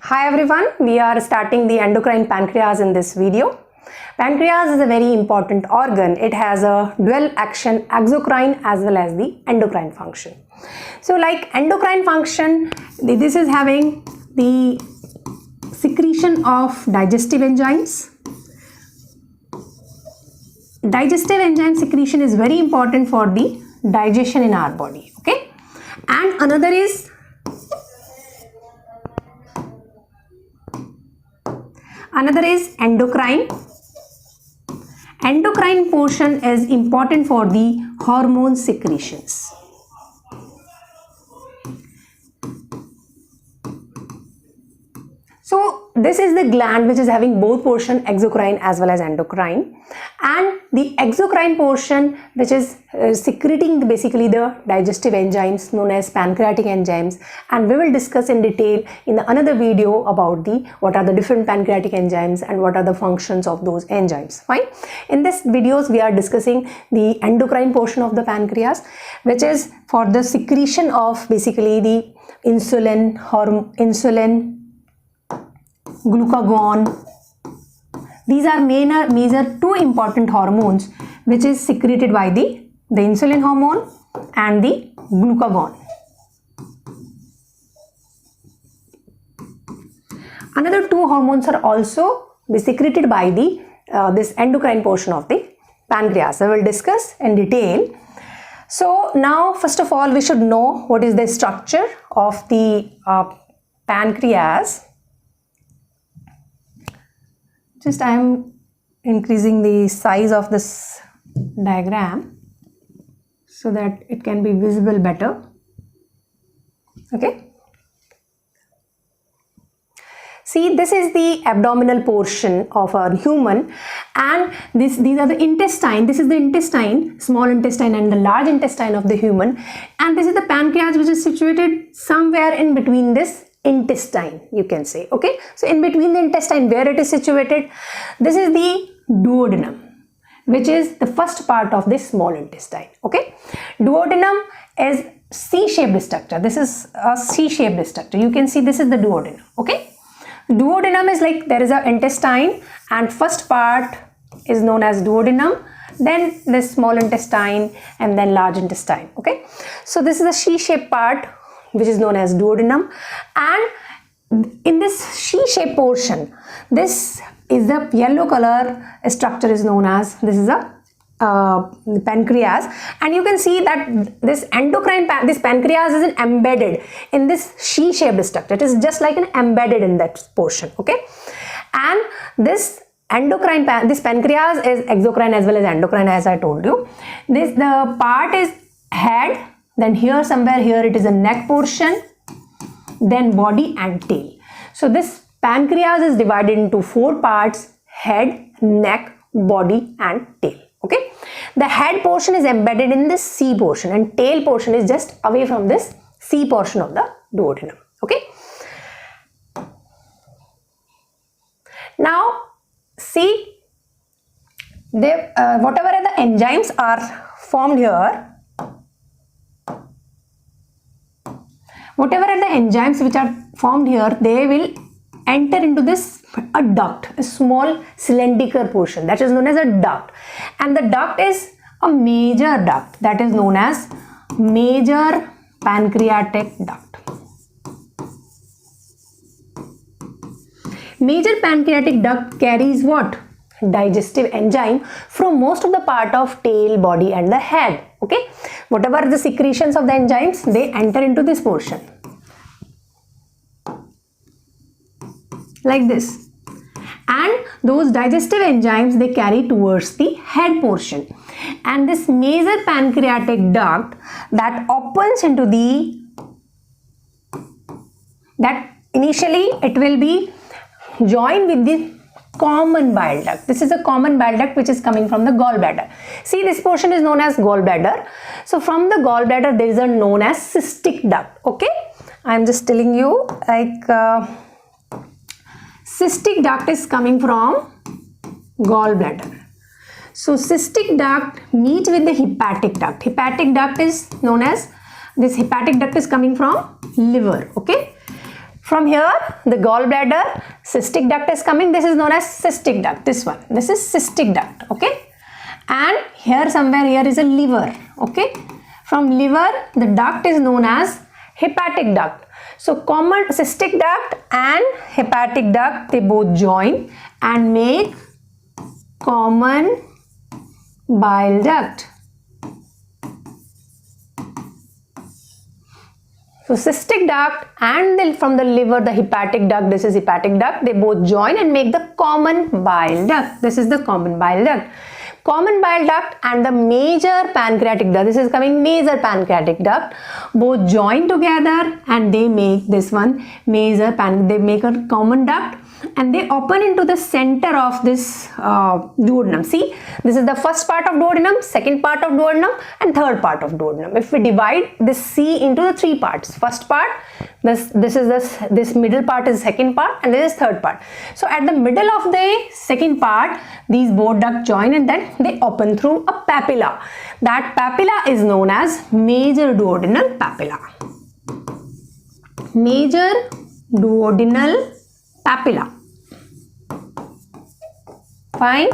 Hi everyone, we are starting the endocrine pancreas in this video. Pancreas is a very important organ. It has a dual action exocrine as well as the endocrine function. So like endocrine function, this is having the secretion of digestive enzymes. Digestive enzyme secretion is very important for the digestion in our body, okay? And another is endocrine. Endocrine portion is important for the hormone secretions. So this is the gland which is having both portion, exocrine as well as endocrine, and the exocrine portion which is secreting basically the digestive enzymes known as pancreatic enzymes, and we will discuss in detail in another video about what are the different pancreatic enzymes and what are the functions of those enzymes. Fine. In this videos we are discussing the endocrine portion of the pancreas, which is for the secretion of basically the insulin, glucagon. These are major two important hormones which is secreted by the insulin hormone and the glucagon. Another two hormones are also secreted by the this endocrine portion of the pancreas. I will discuss in detail. So now first of all we should know what is the structure of the pancreas. Just I am increasing the size of this diagram so that it can be visible better. Okay. See, this is the abdominal portion of a human, and these are the intestine. This is the intestine, small intestine and the large intestine of the human, and this is the pancreas which is situated somewhere in between this intestine, you can say. Okay, so in between the intestine, where it is situated, this is the duodenum, which is the first part of this small intestine. Okay, duodenum is C-shaped structure. This is a C-shaped structure. You can see this is the duodenum. Okay, duodenum is like there is an intestine, and first part is known as duodenum, then this small intestine, and then large intestine. Okay, so this is a C-shaped part which is known as duodenum, and in this C-shaped portion, this is the yellow color structure is known as, this is a pancreas, and you can see that this this pancreas is embedded in this C-shaped structure. It is just like an embedded in that portion. Okay, and this this pancreas is exocrine as well as endocrine, as I told you. The part is head, then here somewhere here it is a neck portion, then body and tail. So this pancreas is divided into four parts: head, neck, body and tail. Okay, the head portion is embedded in this C portion, and tail portion is just away from this C portion of the duodenum. Okay, now see, whatever the enzymes are formed here, whatever are the enzymes which are formed here, they will enter into this a duct, a small cylindrical portion that is known as a duct, and the duct is a major duct that is known as major pancreatic duct. Major pancreatic duct carries what? Digestive enzyme from most of the part of tail, body and the head. Okay, whatever the secretions of the enzymes, they enter into this portion like this, and those digestive enzymes they carry towards the head portion, and this major pancreatic duct that opens into that initially it will be joined with the common bile duct. This is a common bile duct which is coming from the gallbladder. See, this portion is known as gallbladder. So from the gallbladder there is a known as cystic duct. Okay, I am just telling you like cystic duct is coming from gallbladder. So cystic duct meet with the hepatic duct. Hepatic duct is known as, this hepatic duct is coming from liver. Okay, From here, the gallbladder, cystic duct is coming. This is known as cystic duct. This one. This is cystic duct. Okay. And here somewhere here is a liver. Okay. From liver, the duct is known as hepatic duct. So common cystic duct and hepatic duct, they both join and make common bile duct. So cystic duct and from the liver, the hepatic duct, this is hepatic duct, they both join and make the common bile duct. This is the common bile duct. Common bile duct and the major pancreatic duct, this is coming major pancreatic duct, both join together and they make this one major they make a common duct and they open into the center of this duodenum. See, this is the first part of duodenum, second part of duodenum and third part of duodenum. If we divide this C into the three parts, first part, this middle part is second part and this is third part. So at the middle of the second part, these both ducts join and then they open through a papilla. That papilla is known as major duodenal papilla. Major duodenal papilla. Fine.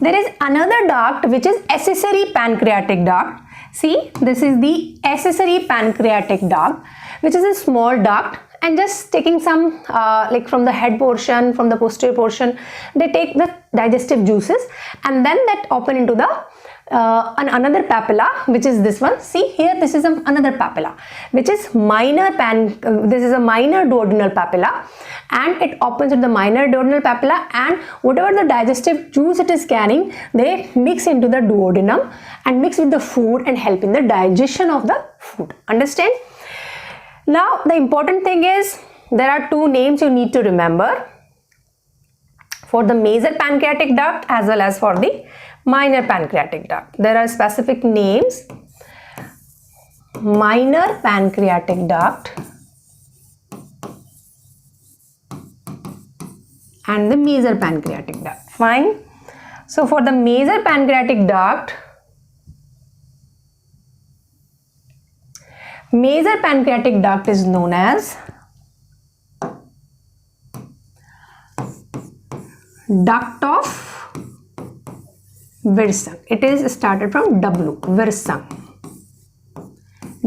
There is another duct which is accessory pancreatic duct. See, this is the accessory pancreatic duct, which is a small duct, and just taking some like from the head portion, from the posterior portion, they take the digestive juices and then that open into the another papilla, which is this one. See here, this is another papilla, which is minor this is a minor duodenal papilla, and it opens at the minor duodenal papilla, and whatever the digestive juice it is carrying, they mix into the duodenum and mix with the food and help in the digestion of the food. Understand? Now the important thing is there are two names you need to remember for the major pancreatic duct as well as for the minor pancreatic duct. There are specific names: minor pancreatic duct and the major pancreatic duct. Fine. So for the major pancreatic duct, is known as duct of Wirsung. It is started from W, Wirsung.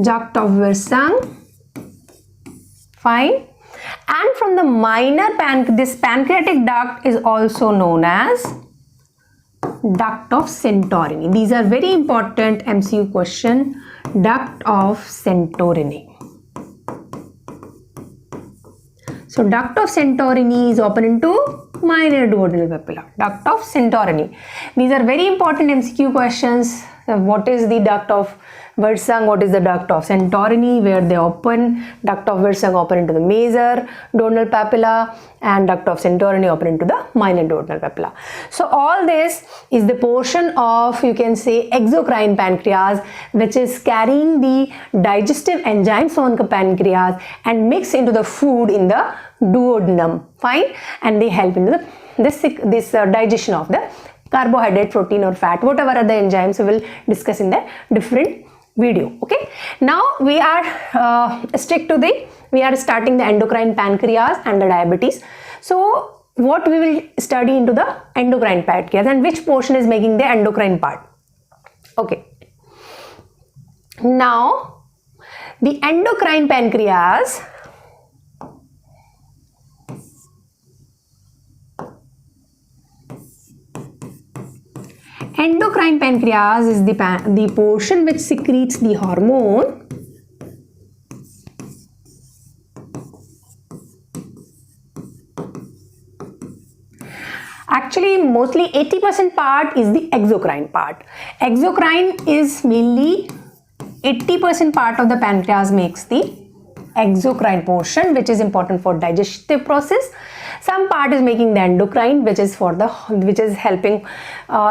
Duct of Wirsung. Fine. And from the minor this pancreatic duct is also known as duct of Santorini. These are very important MCQ question. Duct of Santorini. So duct of Santorini is open into minor duodenal papilla. Duct of Santorini. These are very important MCQ questions. So what is the duct of Wirsung? What is the duct of Santorini? Where they open? Duct of Wirsung open into the major duodenal papilla and duct of Santorini open into the minor duodenal papilla. So all this is the portion of, you can say, exocrine pancreas, which is carrying the digestive enzymes on the pancreas and mix into the food in the duodenum. Fine. And they help into the digestion of the carbohydrate, protein or fat, whatever are the enzymes we will discuss in the different video. Okay. Now we are we are starting the endocrine pancreas and the diabetes. So what we will study into the endocrine pancreas and which portion is making the endocrine part. Okay. Now the endocrine pancreas is the portion which secretes the hormone actually mostly 80% part is the exocrine part. Exocrine is mainly 80% part of the pancreas makes the exocrine portion, which is important for digestive process. Some part is making the endocrine, which is helping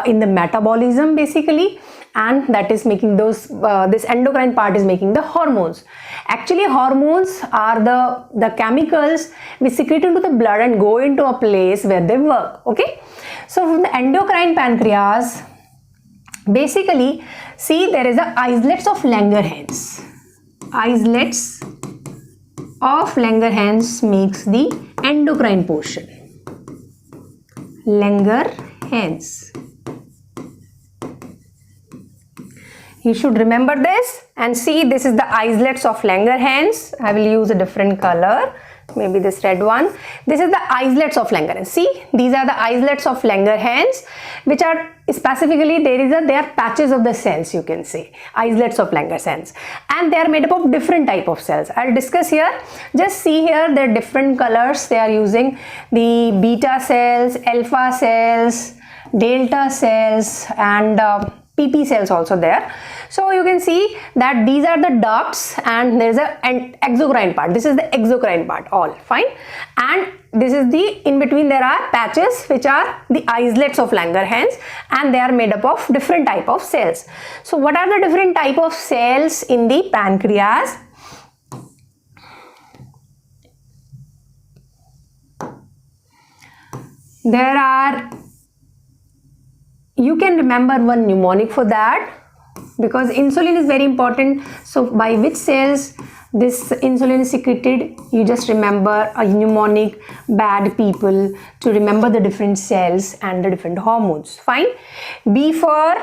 in the metabolism basically, and that is making those this endocrine part is making the hormones. Actually hormones are the chemicals which secrete into the blood and go into a place where they work. Okay, so from the endocrine pancreas, basically see there is a islets of langerhans. Islets of langerhans makes the endocrine portion. Langerhans. You should remember this and see, this is the islets of langerhans. I will use a different color, maybe this red one. This is the islets of langerhans. See, these are the islets of langerhans, which are specifically, they are patches of the cells, you can say, islets of langerhans, and they are made up of different type of cells. I'll discuss here. Just see here, the different colors they are using: the beta cells, alpha cells, delta cells, and PP cells also there. So you can see that these are the ducts, and there is an exocrine part. This is the exocrine part, all fine. And this is the, in between there are patches which are the islets of langerhans, and they are made up of different type of cells. So what are the different type of cells in the pancreas? There are, you can remember one mnemonic for that, because insulin is very important. So by which cells this insulin is secreted, you just remember a mnemonic, bad people, to remember the different cells and the different hormones. Fine. B for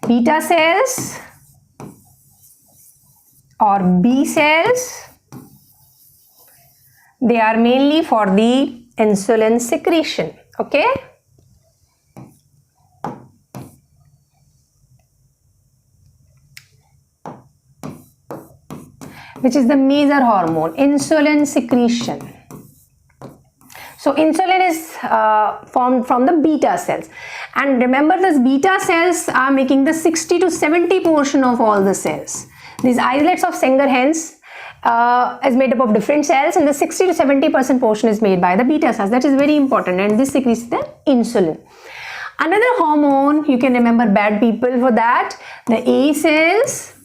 beta cells or B cells. They are mainly for the insulin secretion. Okay. Which is the major hormone, insulin secretion. So insulin is formed from the beta cells, and remember, this beta cells are making the 60 to 70 portion of all the cells. These islets of langerhans is made up of different cells, and the 60 to 70% portion is made by the beta cells. That is very important, and this secretes the insulin. Another hormone, you can remember bad people for that, the A cells.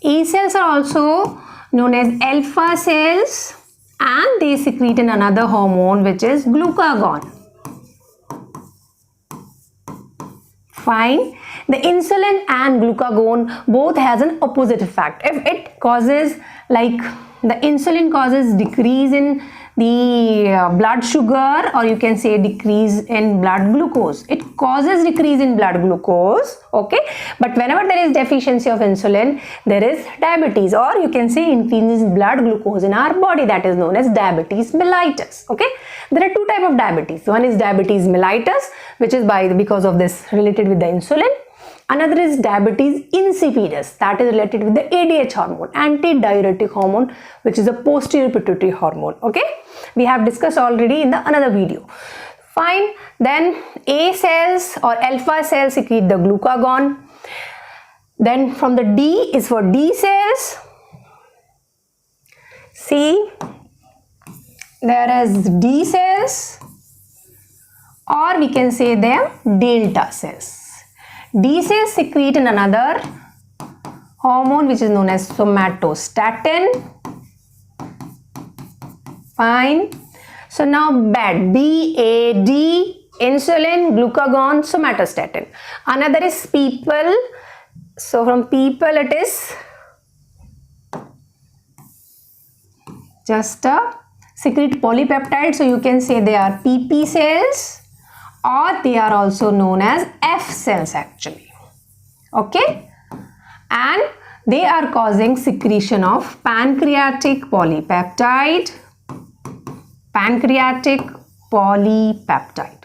A cells are also known as alpha cells, and they secrete another hormone which is glucagon. Fine. The insulin and glucagon both has an opposite effect. If it causes, like the insulin causes decrease in the blood sugar, or you can say decrease in blood glucose. It causes decrease in blood glucose, okay, but whenever there is deficiency of insulin, there is diabetes, or you can say increase in blood glucose in our body, that is known as diabetes mellitus. Okay, there are two types of diabetes. One is diabetes mellitus, which is because of this related with the insulin. Another is diabetes insipidus, that is related with the ADH hormone, antidiuretic hormone, which is a posterior pituitary hormone. Okay, we have discussed already in the another video. Fine. Then A cells or alpha cells secrete the glucagon. Then from the D is for D cells. See, there is D cells, or we can say them delta cells. D cells secrete another hormone which is known as somatostatin. Fine. So now BAD, B-A-D, insulin, glucagon, somatostatin. Another is people. So from people it is just a secrete polypeptide. So you can say they are PP cells, or they are also known as F cells actually. Okay, and they are causing secretion of pancreatic polypeptide. Pancreatic polypeptide.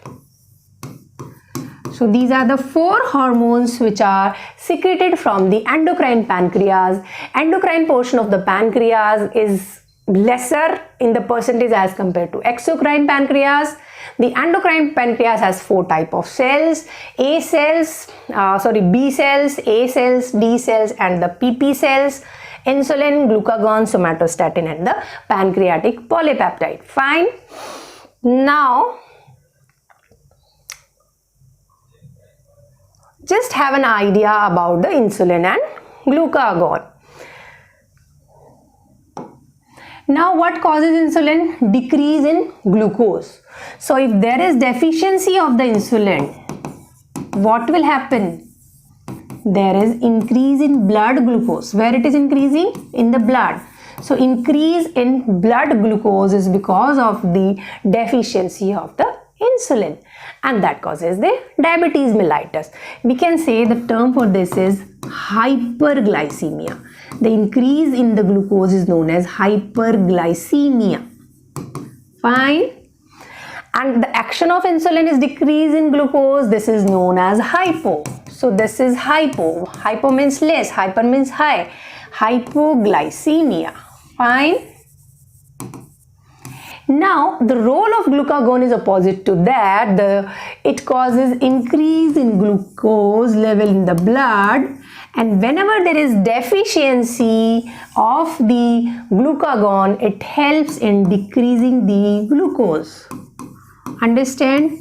So these are the four hormones which are secreted from the endocrine pancreas. Endocrine portion of the pancreas is lesser in the percentage as compared to exocrine pancreas. The endocrine pancreas has four types of cells: B cells, A cells, D cells, and the PP cells. Insulin, glucagon, somatostatin, and the pancreatic polypeptide. Fine. Now, just have an idea about the insulin and glucagon. Now, what causes insulin? Decrease in glucose. So, if there is deficiency of the insulin, what will happen? There is increase in blood glucose. Where it is increasing? In the blood. So increase in blood glucose is because of the deficiency of the insulin, and that causes the diabetes mellitus. We can say the term for this is hyperglycemia. The increase in the glucose is known as hyperglycemia. Fine. And the action of insulin is decrease in glucose. This is known as hypo. So this is hypo. Hypo means less, hyper means high. Hypoglycemia. Fine. Now the role of glucagon is opposite to that. It causes increase in glucose level in the blood, and whenever there is deficiency of the glucagon, it helps in decreasing the glucose. Understand?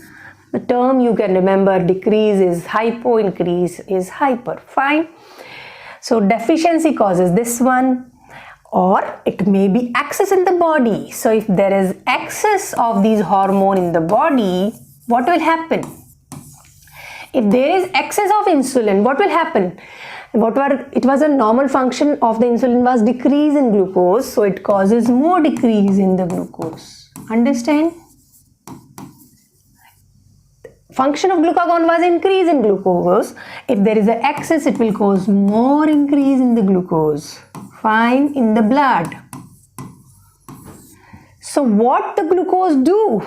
The term you can remember, decrease is hypo, increase is hyper. Fine. So deficiency causes this one, or it may be excess in the body. So if there is excess of these hormone in the body, what will happen? If there is excess of insulin, what will happen? It was a normal function of the insulin was decrease in glucose, so it causes more decrease in the glucose. Understand? Function of glucagon was increase in glucose. If there is an excess, it will cause more increase in the glucose. Fine, in the blood. So what the glucose do?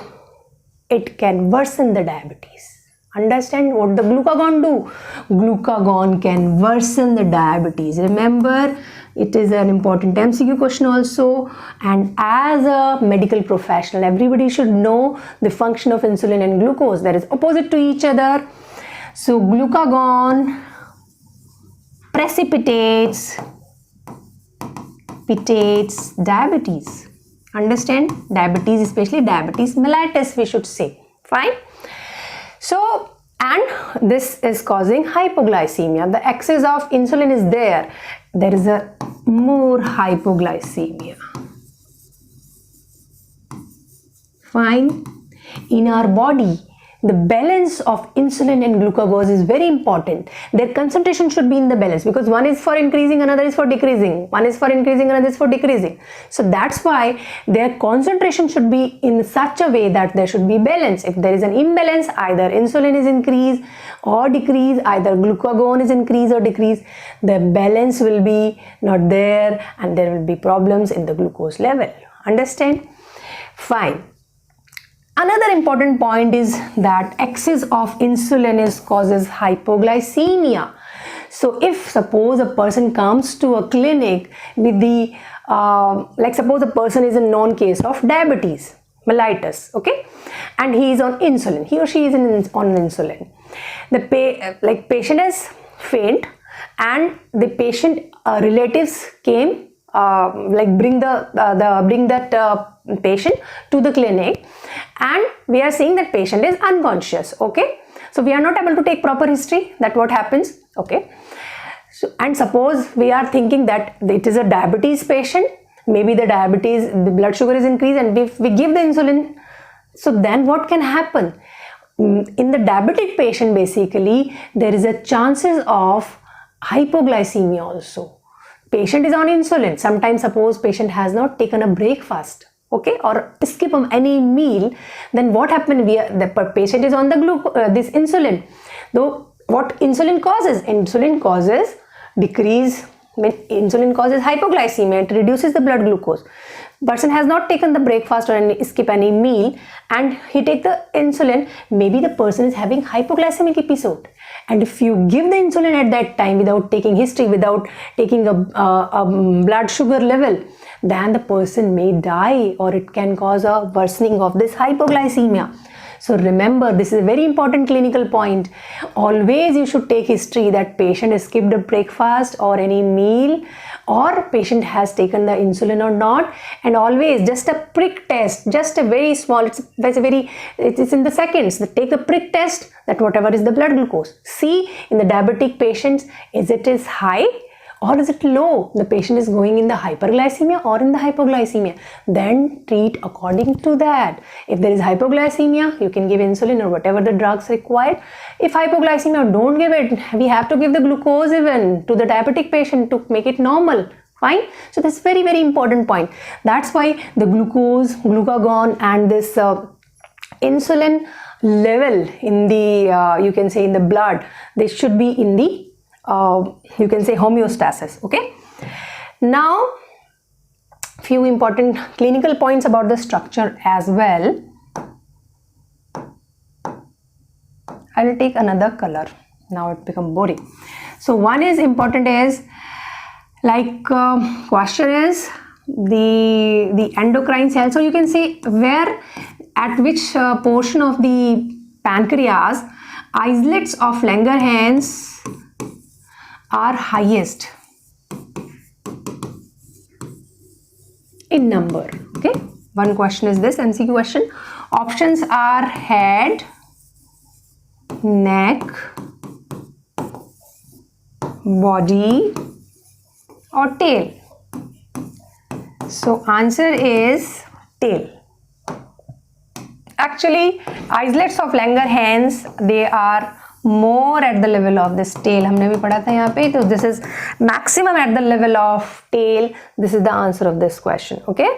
It can worsen the diabetes. Understand what the glucagon do? Glucagon can worsen the diabetes. Remember, it is an important MCQ question also, and as a medical professional, everybody should know the function of insulin and glucose. That is opposite to each other. So glucagon precipitates diabetes. Understand? Diabetes, especially diabetes mellitus, we should say. Fine. So, and this is causing hypoglycemia. The excess of insulin is there. There is a more hypoglycemia. Fine. In our body, the balance of insulin and glucose is very important. Their concentration should be in the balance, because one is for increasing, another is for decreasing. One is for increasing, another is for decreasing. So that's why their concentration should be in such a way that there should be balance. If there is an imbalance, either insulin is increased or decreased, either glucagon is increased or decreased, the balance will be not there and there will be problems in the glucose level. Understand? Fine. Another important point is that excess of insulin causes hypoglycemia. So if suppose a person comes to a clinic with the, like suppose a person is a known case of diabetes mellitus, okay, and he is on insulin, he or she is on insulin. The patient is faint, and the patient relatives came, bring that patient to the clinic, and we are seeing that patient is unconscious. Okay, so we are not able to take proper history. That what happens. Okay, so and suppose we are thinking that it is a diabetes patient, maybe the blood sugar is increased, and if we give the insulin, so then what can happen? In the diabetic patient, basically there is a chances of hypoglycemia also. Patient is on insulin. Sometimes suppose patient has not taken a breakfast, okay, or skip any meal, then what happens? The patient is on the this insulin. Though what insulin causes? Insulin causes decrease. Insulin causes hypoglycemia. It reduces the blood glucose. Person has not taken the breakfast or skip any meal, and he take the insulin. Maybe the person is having hypoglycemic episode. And if you give the insulin at that time without taking history, without taking a blood sugar level, then the person may die, or it can cause a worsening of this hypoglycemia. So remember, this is a very important clinical point. Always you should take history that patient has skipped a breakfast or any meal, or patient has taken the insulin or not. And always just a prick test, just a very small, it's in the seconds. Take the prick test, that whatever is the blood glucose. See in the diabetic patients, is it high or is it low? The patient is going in the hyperglycemia or in the hypoglycemia. Then treat according to that. If there is hypoglycemia, you can give insulin or whatever the drugs required. If hypoglycemia, don't give it. We have to give the glucose even to the diabetic patient to make it normal. Fine. So that's very, very important point. That's why the glucose, glucagon and this insulin level in the you can say in the blood, they should be in the you can say homeostasis. Okay. Now few important clinical points about the structure as well. I will take another color. Now it become boring. So one is important is like question is the endocrine cells. So you can say where at which portion of the pancreas islets of langerhans are highest in number. Okay, one question is this MCQ question. Options are head, neck, body or tail. So answer is tail. Actually islets of langerhans, they are more at the level of this tail. हमने भी पढ़ा था यहाँ पे. So this is maximum at the level of tail. This is the answer of this question. Okay.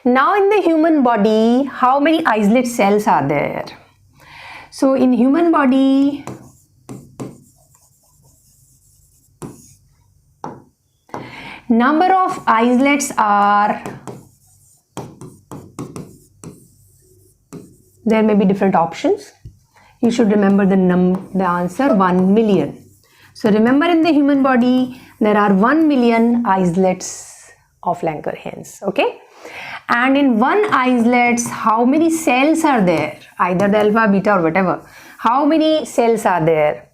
Now in the human body, how many islet cells are there? So in human body, number of islets are, there may be different options. You should remember the answer 1 million. So remember in the human body there are 1 million islets of langerhans. Okay. And in one islets, how many cells are there? Either the alpha, beta or whatever. How many cells are there?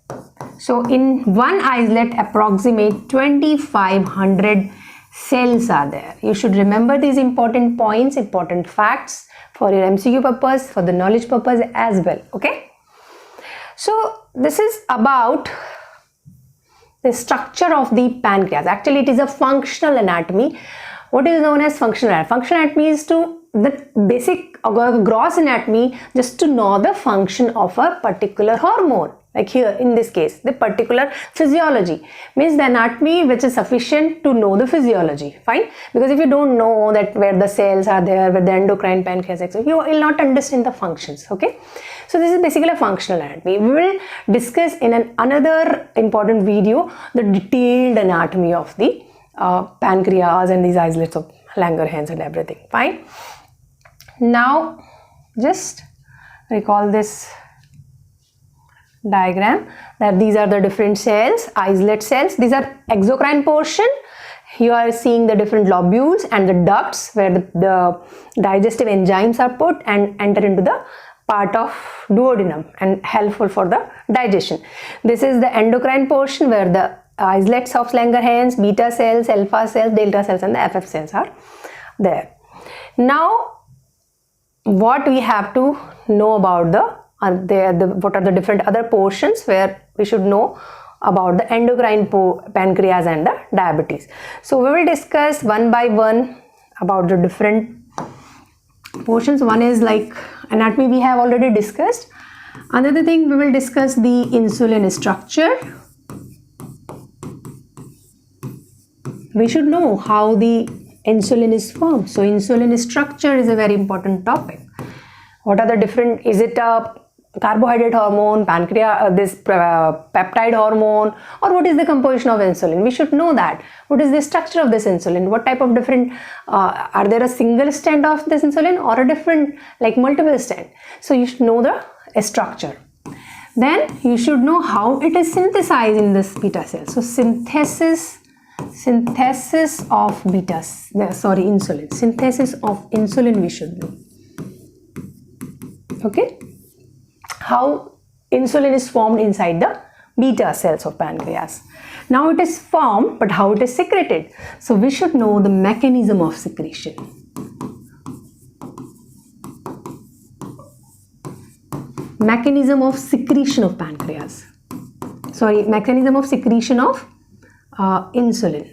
So in one islet approximate 2500 cells are there. You should remember these important points, important facts for your MCQ purpose, for the knowledge purpose as well. Okay. So this is about the structure of the pancreas. Actually it is a functional anatomy. What is known as functional anatomy? Functional anatomy is to the basic gross anatomy, just to know the function of a particular hormone. Like here in this case, the particular physiology means the anatomy which is sufficient to know the physiology. Fine. Because if you don't know that where the cells are there, where the endocrine pancreas, etc., you will not understand the functions. Okay. So this is basically a functional anatomy. We will discuss in another important video the detailed anatomy of the pancreas and these islets of langerhans and everything. Fine. Now just recall this diagram, that these are the different cells, islet cells. These are exocrine portion. You are seeing the different lobules and the ducts where the digestive enzymes are put and enter into the part of duodenum and helpful for the digestion. This is the endocrine portion where the islets of langerhans, beta cells, alpha cells, delta cells and the FF cells are there. Now what we have to know about what are the different other portions where we should know about the endocrine pancreas and the diabetes. So we will discuss one by one about the different portions. One is like anatomy, we have already discussed. Another thing, we will discuss the insulin structure. We should know how the insulin is formed. So insulin structure is a very important topic. What are the different, is it a carbohydrate hormone, pancreas, peptide hormone, or what is the composition of insulin? We should know that. What is the structure of this insulin? What type of different, are there a single strand of this insulin or a different, like multiple strand? So you should know the structure. Then you should know how it is synthesized in this beta cell. So synthesis of insulin. Synthesis of insulin we should know. Okay. How insulin is formed inside the beta cells of pancreas. Now it is formed, but how it is secreted. So we should know the mechanism of secretion. Mechanism of secretion of pancreas. Sorry, mechanism of secretion of insulin.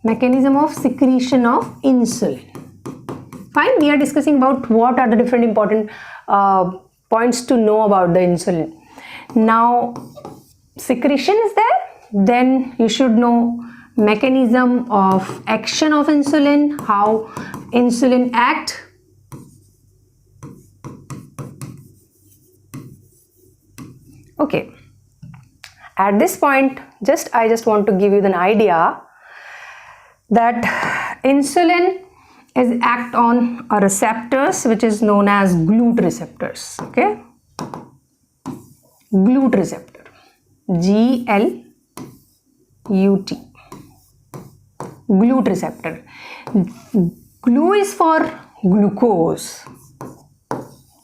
Mechanism of secretion of insulin. Fine, we are discussing about what are the different important points to know about the insulin. Now secretion is there, then you should know mechanism of action of insulin, how insulin act. Okay, at this point I just want to give you an idea that insulin is act on a receptors which is known as GLUT receptors. Okay, GLUT receptor, GLUT, GLUT receptor. GLU is for glucose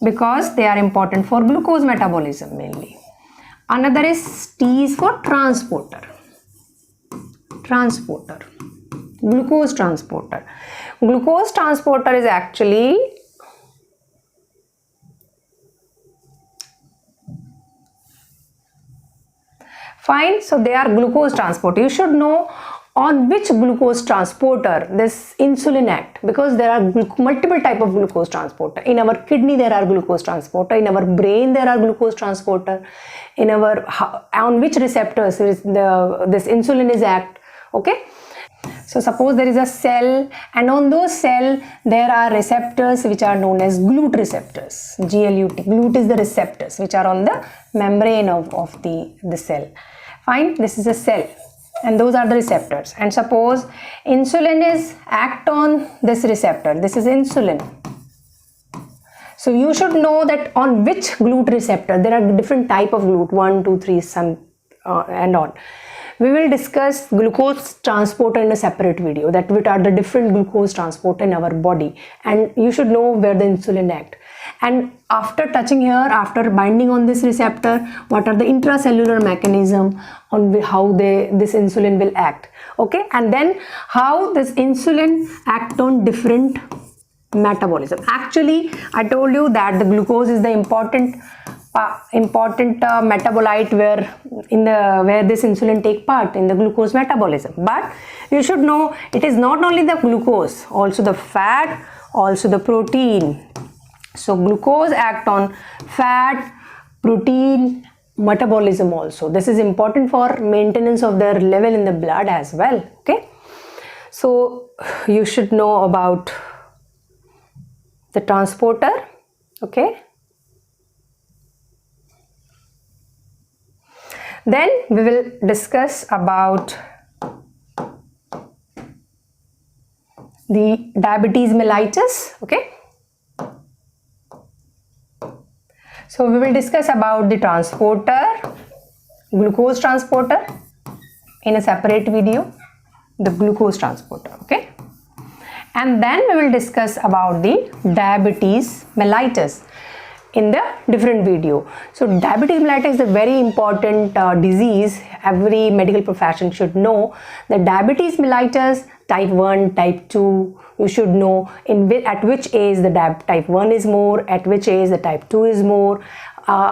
because they are important for glucose metabolism mainly. Another is T is for transporter, glucose transporter. Glucose transporter is actually fine. So they are glucose transporter. You should know on which glucose transporter this insulin act, because there are multiple type of glucose transporter. In our kidney there are glucose transporter, in our brain there are glucose transporter, in our on which receptors this insulin is act. Okay, so suppose there is a cell, and on those cell there are receptors which are known as GLUT receptors, GLUT. GLUT is the receptors which are on the membrane of the cell. Fine, this is a cell and those are the receptors, and suppose insulin is act on this receptor, this is insulin. So you should know that on which GLUT receptor. There are different type of GLUT, 1, 2, 3, some and on. We will discuss glucose transporter in a separate video, that what are the different glucose transporter in our body, and you should know where the insulin act. And after touching here, after binding on this receptor, what are the intracellular mechanism on how this insulin will act. Okay, and then how this insulin act on different metabolism. Actually, I told you that the glucose is the important metabolite where this insulin take part in the glucose metabolism. But you should know it is not only the glucose, also the fat, also the protein. So glucose act on fat, protein, metabolism also. This is important for maintenance of their level in the blood as well. Okay, so you should know about the transporter. Okay, then we will discuss about the diabetes mellitus. Okay, so we will discuss about the transporter, glucose transporter in a separate video, the glucose transporter. Okay, and then we will discuss about the diabetes mellitus in the different video. So diabetes mellitus is a very important disease. Every medical profession should know that diabetes mellitus type 1, type 2, you should know at which age the type 1 is more, at which age the type 2 is more,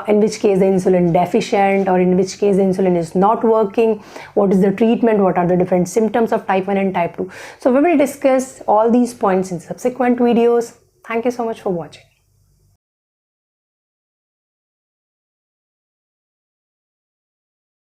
in which case the insulin deficient, or in which case the insulin is not working, what is the treatment, what are the different symptoms of type 1 and type 2. So we will discuss all these points in subsequent videos. Thank you so much for watching.